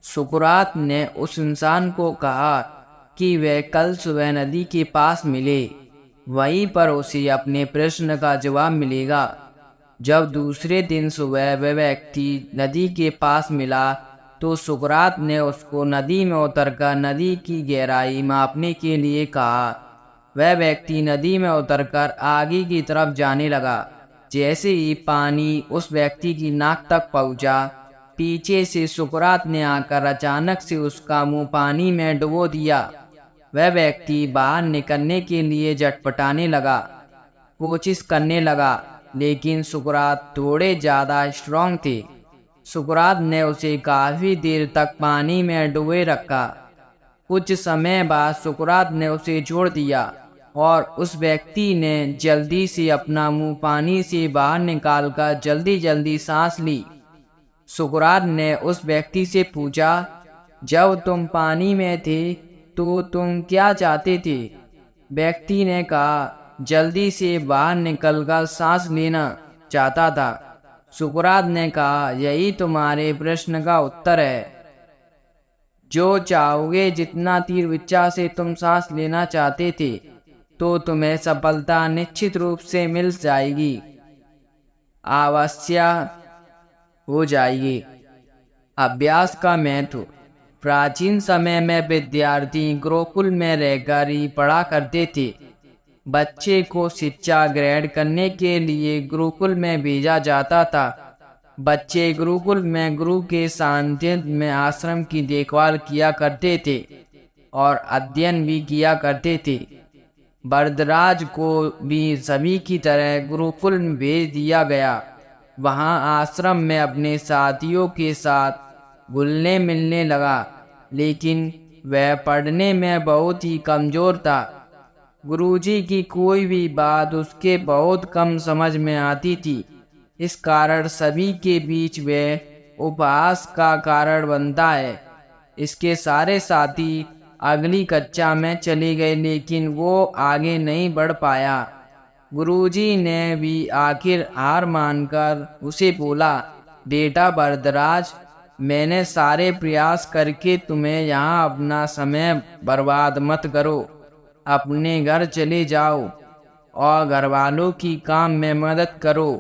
सुकरात ने उस इंसान को कहा कि वह कल सुबह नदी के पास मिले, वहीं पर उसे अपने प्रश्न का जवाब मिलेगा। जब दूसरे दिन सुबह वह व्यक्ति नदी के पास मिला तो सुकरात ने उसको नदी में उतरकर नदी की गहराई मापने के लिए कहा। वह व्यक्ति नदी में उतरकर आगे की तरफ जाने लगा। जैसे ही पानी उस व्यक्ति की नाक तक पहुंचा, पीछे से सुकरात ने आकर अचानक से उसका मुंह पानी में डुबो दिया। वह व्यक्ति बाहर निकलने के लिए झटपटाने लगा, कोशिश करने लगा, लेकिन सुकरात थोड़े ज़्यादा स्ट्रांग थे। सुकरात ने उसे काफ़ी देर तक पानी में डुबे रखा। कुछ समय बाद सुकरात ने उसे छोड़ दिया और उस व्यक्ति ने जल्दी से अपना मुंह पानी से बाहर निकालकर जल्दी जल्दी सांस ली। सुकरात ने उस व्यक्ति से पूछा, जब तुम पानी में थे तो तुम क्या चाहते थे? व्यक्ति ने कहा, जल्दी से बाहर निकलकर सांस लेना चाहता था। सुकरात ने कहा, यही तुम्हारे प्रश्न का उत्तर है। जो चाहोगे, जितना तीव्र इच्छा से तुम सांस लेना चाहते थे, तो तुम्हें सफलता निश्चित रूप से मिल जाएगी, अवश्य हो जाएगी। अभ्यास का महत्व। प्राचीन समय में विद्यार्थी गुरुकुल में रहकर ही पढ़ा करते थे। बच्चे को शिक्षा ग्रहण करने के लिए गुरुकुल में भेजा जाता था। बच्चे गुरुकुल में गुरु के सानिध्य में आश्रम की देखभाल किया करते थे और अध्ययन भी किया करते थे। वरदराज को भी सभी की तरह गुरुकुल में भेज दिया गया। वहाँ आश्रम में अपने साथियों के साथ घुलने मिलने लगा, लेकिन वह पढ़ने में बहुत ही कमज़ोर था। गुरुजी की कोई भी बात उसके बहुत कम समझ में आती थी। इस कारण सभी के बीच वह उपहास का कारण बनता है। इसके सारे साथी अगली कक्षा में चले गए, लेकिन वो आगे नहीं बढ़ पाया। गुरुजी ने भी आखिर हार मानकर उसे बोला, बेटा वरदराज, मैंने सारे प्रयास करके तुम्हें यहाँ अपना समय बर्बाद मत करो। अपने घर चले जाओ और घर वालों की काम में मदद करो।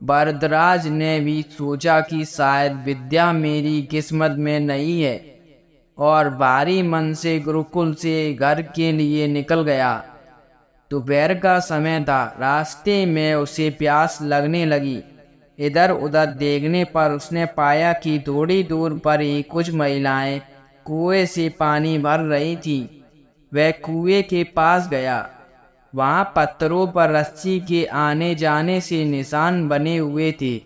वरदराज ने भी सोचा कि शायद विद्या मेरी किस्मत में नहीं है, और भारी मन से गुरुकुल से घर के लिए निकल गया। दोपहर का समय था। रास्ते में उसे प्यास लगने लगी। इधर उधर देखने पर उसने पाया कि थोड़ी दूर पर ही कुछ महिलाएं कुएं से पानी भर रही थीं। वह कुएं के पास गया। वहां पत्थरों पर रस्सी के आने जाने से निशान बने हुए थे।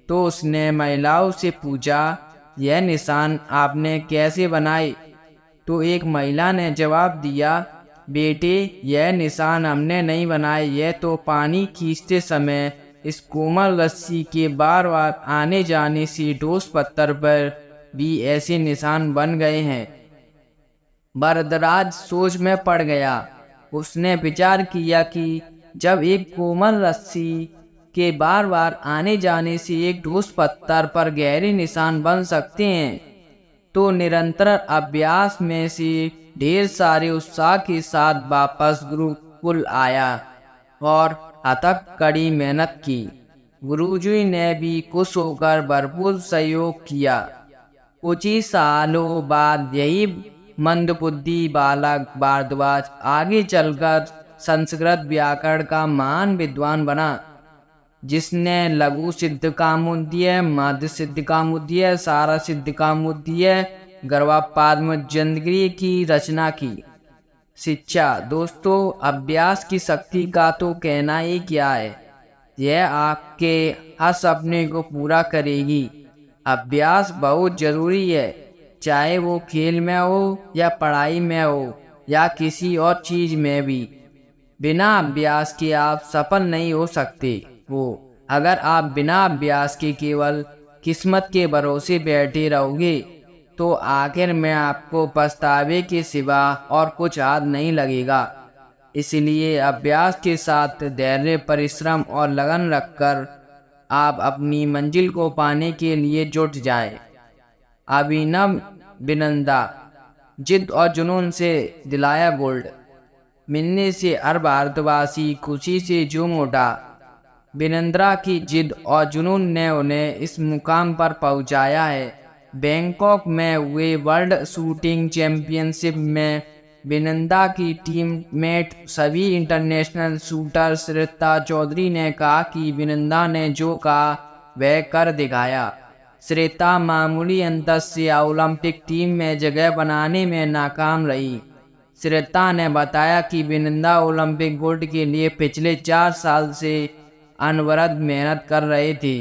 तो उसने महिलाओं से पूछा, यह निशान आपने कैसे बनाए? तो एक महिला ने जवाब दिया, बेटे, यह निशान हमने नहीं बनाए, यह तो पानी खींचते समय इस कोमल रस्सी के बार बार आने जाने से ठोस पत्थर पर भी ऐसे निशान बन गए हैं। वरदराज सोच में पड़ गया। उसने विचार किया कि जब एक कोमल रस्सी के बार बार आने जाने से एक ठोस पत्थर पर गहरे निशान बन सकते हैं, तो निरंतर अभ्यास में से ढेर सारे उत्साह के साथ वापस गुरुकुल आया और अथक कड़ी मेहनत की। गुरुजी ने भी खुश होकर भरपूर सहयोग किया। कुछ ही सालों बाद यही मंदबुद्धि बालक भारद्वाज आगे चलकर संस्कृत व्याकरण का महान विद्वान बना, जिसने लघु सिद्ध कामुद्य, मध्य सिद्ध कामुद्य, सारा सिद्ध कामुद्य, गर्वापाद्मजंदगिरी की रचना की। शिक्षा। दोस्तों, अभ्यास की शक्ति का तो कहना ही क्या है। यह आपके हर सपने को पूरा करेगी। अभ्यास बहुत जरूरी है, चाहे वो खेल में हो या पढ़ाई में हो या किसी और चीज में भी। बिना अभ्यास के आप सफल नहीं हो सकते हो। अगर आप बिना अभ्यास के केवल किस्मत के भरोसे बैठे रहोगे तो आखिर में आपको पछतावे के सिवा और कुछ हाथ नहीं लगेगा। इसलिए अभ्यास के साथ धैर्य, परिश्रम और लगन रखकर आप अपनी मंजिल को पाने के लिए जुट जाएं। अभिनव बिनंदा, जिद और जुनून से दिलाया गोल्ड। मिलने से हर भारतवासी खुशी से झूम उठा। बिनंद्रा की जिद और जुनून ने उन्हें इस मुकाम पर पहुंचाया है। बैंकॉक में हुए वर्ल्ड शूटिंग चैंपियनशिप में बिनंदा की टीममेट सभी इंटरनेशनल शूटर श्रेता चौधरी ने कहा कि बिनंदा ने जो कहा वह कर दिखाया। श्रेता मामूली अंतर से ओलंपिक टीम में जगह बनाने में नाकाम रही। श्रेता ने बताया कि बिनंदा ओलंपिक गोल्ड के लिए पिछले 4 साल से अनवरत मेहनत कर रहे थे।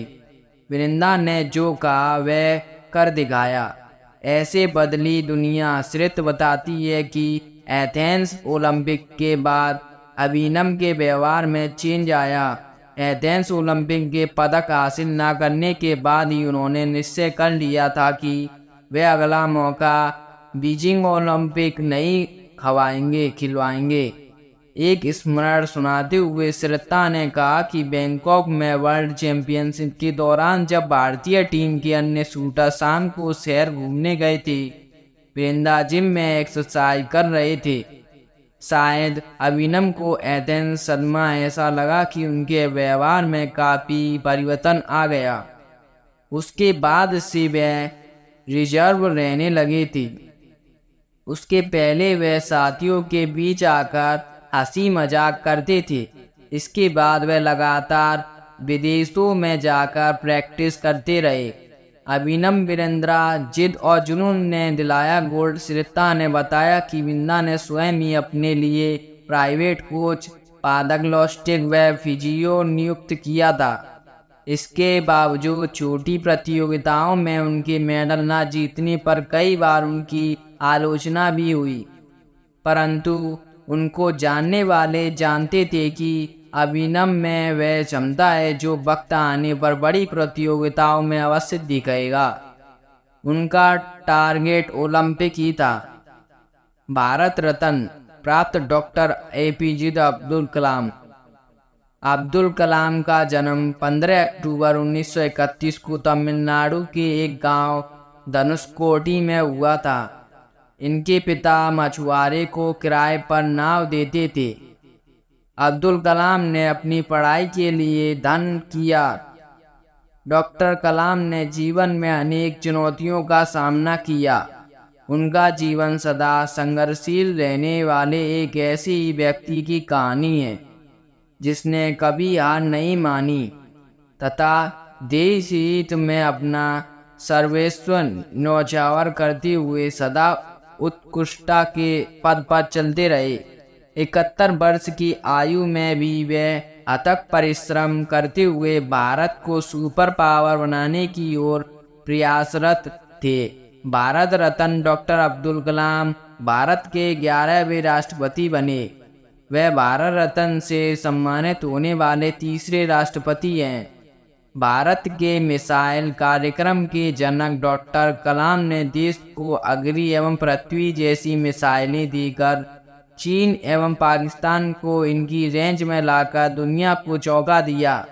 बिनंदा ने जो कहा वह कर दिखाया। ऐसे बदली दुनिया। श्रेत बताती है कि एथेंस ओलंपिक के बाद अभिनव के व्यवहार में चेंज आया। एथेंस ओलंपिक के पदक हासिल न करने के बाद ही उन्होंने निश्चय कर लिया था कि वे अगला मौका बीजिंग ओलंपिक नहीं खिलवाएंगे। एक स्मरण सुनाते हुए श्रेता ने कहा कि बैंकॉक में वर्ल्ड चैंपियनशिप के दौरान जब भारतीय टीम के अन्य शूटर शाम को शहर घूमने गए थे, बिनंदा जिम में एक्सरसाइज कर रहे थे। शायद अभिनव को एथेंस सदमा ऐसा लगा कि उनके व्यवहार में काफी परिवर्तन आ गया। उसके बाद से वह रिजर्व रहने लगे थे। उसके पहले वह साथियों के बीच आकर हंसी मजाक करते थे। इसके बाद वह लगातार विदेशों में जाकर प्रैक्टिस करते रहे। अभिनव बिनंद्रा, जिद और जुनून ने दिलाया गोल्ड। श्रेता ने बताया कि बिनंदा ने स्वयं ही अपने लिए प्राइवेट कोच, पादगलॉस्टिक व फिजियो नियुक्त किया था। इसके बावजूद छोटी प्रतियोगिताओं में उनके मेडल न जीतने पर कई बार उनकी आलोचना भी हुई, परंतु उनको जानने वाले जानते थे कि अभिनव में वह क्षमता है जो वक्त आने पर बड़ी प्रतियोगिताओं में अवश्य दिखेगा। उनका टारगेट ओलंपिक ही था। भारत रत्न प्राप्त डॉक्टर APJ अब्दुल कलाम। अब्दुल कलाम का जन्म 15 अक्टूबर 1931 को तमिलनाडु के एक गांव धनुषकोडी में हुआ था। इनके पिता मछुआरे को किराए पर नाव देते थे। अब्दुल कलाम ने अपनी पढ़ाई के लिए धन किया। डॉक्टर कलाम ने जीवन में अनेक चुनौतियों का सामना किया। उनका जीवन सदा संघर्षशील रहने वाले एक ऐसे ही व्यक्ति की कहानी है जिसने कभी हार नहीं मानी तथा देश हित में अपना सर्वस्व न्यौछावर करते हुए सदा उत्कृष्टता के पद पर चलते रहे। 71 वर्ष की आयु में भी वे अथक परिश्रम करते हुए भारत को सुपर पावर बनाने की ओर प्रयासरत थे। भारत रत्न डॉक्टर अब्दुल कलाम भारत के 11वें राष्ट्रपति बने। वे भारत रत्न से सम्मानित होने वाले तीसरे राष्ट्रपति हैं। भारत के मिसाइल कार्यक्रम के जनक डॉक्टर कलाम ने देश को अग्नि एवं पृथ्वी जैसी मिसाइलें देकर चीन एवं पाकिस्तान को इनकी रेंज में लाकर दुनिया को चौंका दिया।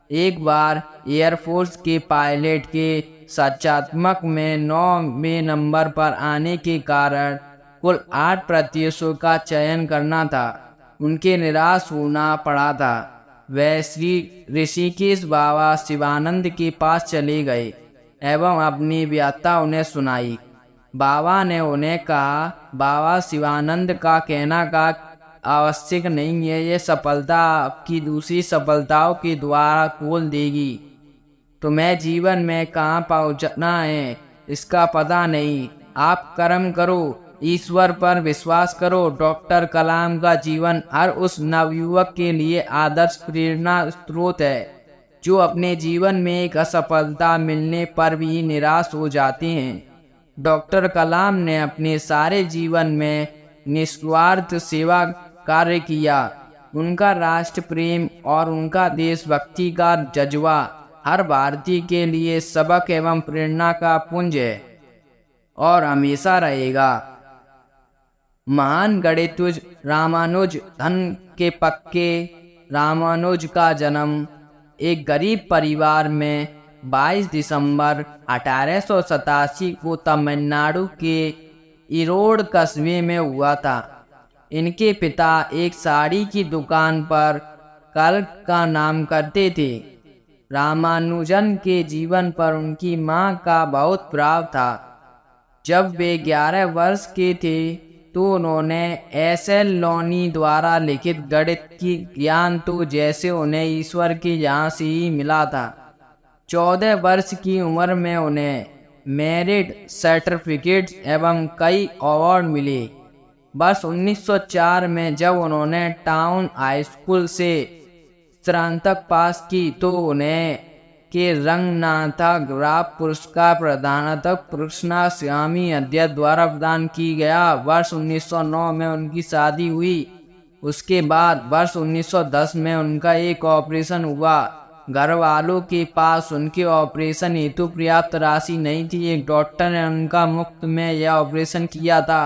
एक बार एयरफोर्स के पायलट के साक्षात्मक में 9वें नंबर पर आने के कारण कुल 8 प्रत्याशियों का चयन करना था। उनके निराश होना पड़ा था। वह श्री ऋषिकेश बाबा शिवानंद के पास चले गए एवं अपनी व्यथा उन्हें सुनाई। बाबा ने उन्हें कहा, बाबा शिवानंद का कहना का आवश्यक नहीं है, ये सफलता आपकी दूसरी सफलताओं के द्वारा खोल देगी। तुम्हें जीवन में कहाँ पहुँचना है इसका पता नहीं, आप कर्म करो, ईश्वर पर विश्वास करो। डॉक्टर कलाम का जीवन हर उस नवयुवक के लिए आदर्श प्रेरणा स्रोत है जो अपने जीवन में एक असफलता मिलने पर भी निराश हो जाते हैं। डॉक्टर कलाम ने अपने सारे जीवन में निस्वार्थ सेवा कार्य किया। उनका राष्ट्र प्रेम और उनका देशभक्ति का जज्बा हर भारतीय के लिए सबक एवं प्रेरणा का पुंज है और हमेशा रहेगा। महान गणितज्ञ रामानुज धन के पक्के रामानुज का जन्म एक गरीब परिवार में 22 दिसंबर 1887 को तमिलनाडु के ईरोड कस्बे में हुआ था। इनके पिता एक साड़ी की दुकान पर क्लर्क का नाम करते थे। रामानुजन के जीवन पर उनकी मां का बहुत प्रभाव था। जब वे 11 वर्ष के थे तो उन्होंने एस.एल. लोनी द्वारा लिखित गणित की ज्ञान तो जैसे उन्हें ईश्वर के यहाँ से ही मिला था। 14 वर्ष की उम्र में उन्हें मेरिट सर्टिफिकेट्स एवं कई अवार्ड मिले। वर्ष 1904 में जब उन्होंने टाउन हाई स्कूल से स्नातक पास की तो उन्हें के रंगनाथन ग्राफ पुरस्कार प्रधानतक कृष्णा स्वामी अध्यक्ष द्वारा प्रदान की गया। वर्ष 1909 में उनकी शादी हुई। उसके बाद वर्ष 1910 में उनका एक ऑपरेशन हुआ। घर वालों के पास उनके ऑपरेशन हेतु पर्याप्त राशि नहीं थी। एक डॉक्टर ने उनका मुफ्त में यह ऑपरेशन किया था।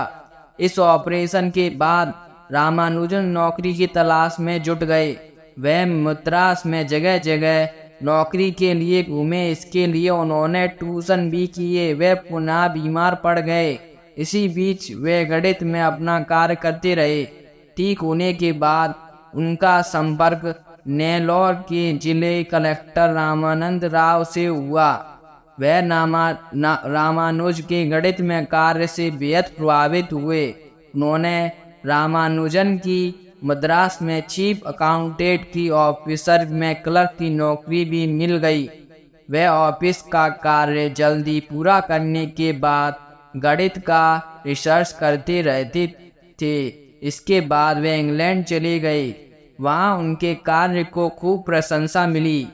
इस ऑपरेशन के बाद रामानुजन नौकरी की तलाश में जुट गए। वह मद्रास में जगह जगह नौकरी के लिए घूमे। इसके लिए उन्होंने ट्यूशन भी किए। वे पुनः बीमार पड़ गए। इसी बीच वे गणित में अपना कार्य करते रहे। ठीक होने के बाद उनका संपर्क नेल्लोर के जिले कलेक्टर रामानंद राव से हुआ। वह रामानुज के गणित में कार्य से बेहद प्रभावित हुए। उन्होंने रामानुजन की मद्रास में चीफ अकाउंटेंट की ऑफिसर में क्लर्क की नौकरी भी मिल गई। वह ऑफिस का कार्य जल्दी पूरा करने के बाद गणित का रिसर्च करते रहते थे। इसके बाद वे इंग्लैंड चले गए। वहाँ उनके कार्य को खूब प्रशंसा मिली।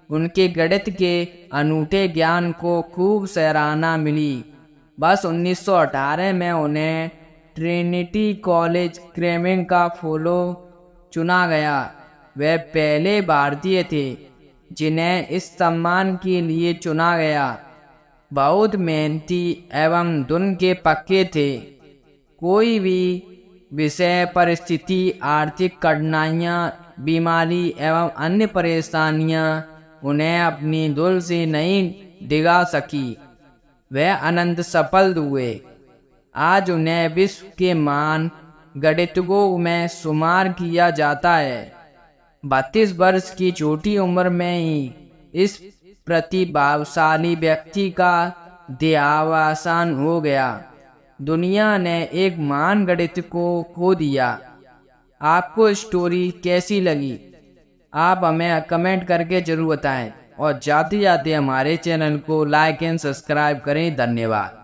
उनके गणित के अनूठे ज्ञान को खूब सराहना मिली। बस 1918 में उन्हें ट्रिनिटी कॉलेज कैम्ब्रिज का फेलो चुना गया। वे पहले भारतीय थे जिन्हें इस सम्मान के लिए चुना गया। बहुत मेहनती एवं धुन के पक्के थे। कोई भी विषय, परिस्थिति, आर्थिक कठिनाइयाँ, बीमारी एवं अन्य परेशानियाँ उन्हें अपनी धुन से नहीं डिगा सकी। वे अनंत सफल हुए। आज उन्हें विश्व के महान गणितज्ञों में शुमार किया जाता है। 32 वर्ष की छोटी उम्र में ही इस प्रतिभाशाली व्यक्ति का देहावसान हो गया। दुनिया ने एक महान गणितज्ञ को खो दिया। आपको स्टोरी कैसी लगी आप हमें कमेंट करके जरूर बताएं और जाते जाते हमारे चैनल को लाइक एंड सब्सक्राइब करें। धन्यवाद।